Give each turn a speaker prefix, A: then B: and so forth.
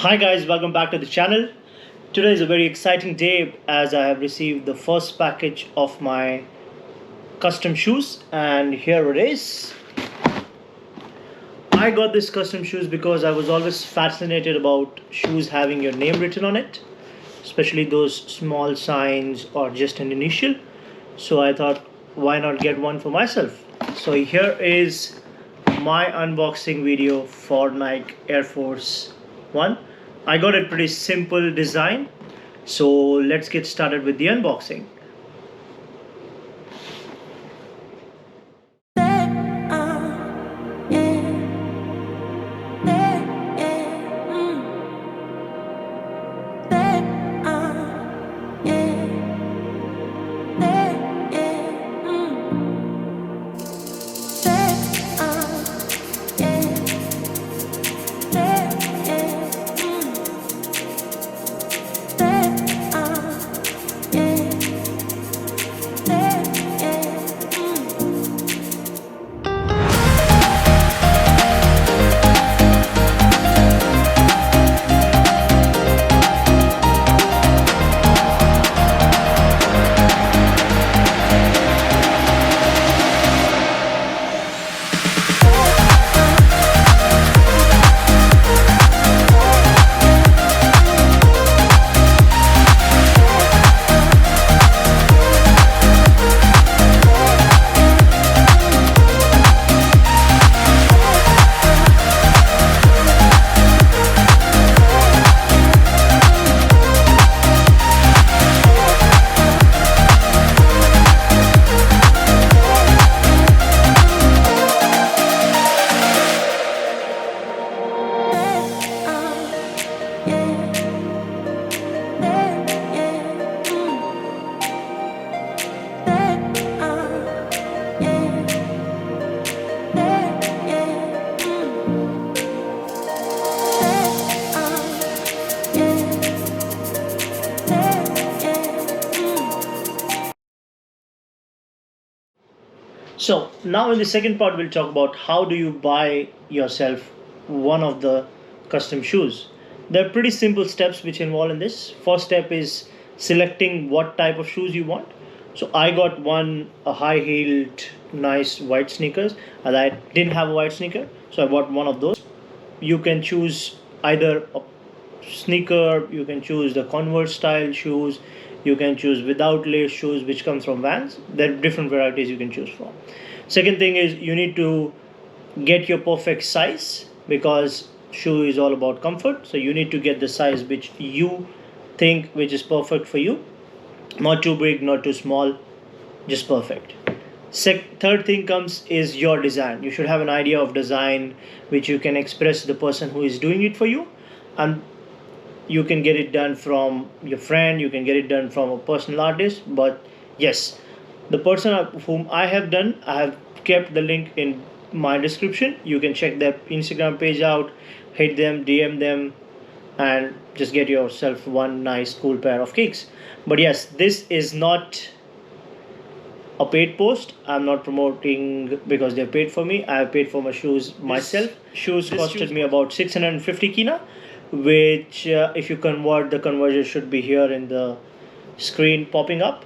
A: Hi guys, welcome back to the channel. Today is a very exciting day as I have received the first package of my custom shoes, and here it is. I got this custom shoes because I was always fascinated about shoes having your name written on it, especially those small signs or just an initial. So I thought, why not get one for myself? So here is my unboxing video for Nike Air Force One. I got a pretty simple design, so let's get started with the unboxing. So now in the second part we'll talk about how do you buy yourself one of the custom shoes. There are pretty simple steps which involve in this. First step is selecting what type of shoes you want. So I got a high heeled nice white sneakers, and I didn't have a white sneaker, so I bought one of those. You can choose either a sneaker, you can choose the Converse style shoes, you can choose without lace shoes which comes from Vans. There are different varieties you can choose from. Second thing is you need to get your perfect size, because shoe is all about comfort. So you need to get the size which you think which is perfect for you, not too big, not too small, just perfect. Third thing comes is your design. You should have an idea of design which you can express to the person who is doing it for you, and you can get it done from your friend, you can get it done from a personal artist. But yes, the person whom I have done, I have kept the link in my description. You can check their Instagram page out, hit them, DM them, and just get yourself one nice cool pair of kicks. But yes, this is not a paid post. I'm not promoting because they're paid for me. I have paid for my shoes myself. Shoes costed me about 650 kina, which if you convert, the conversion should be here in the screen popping up.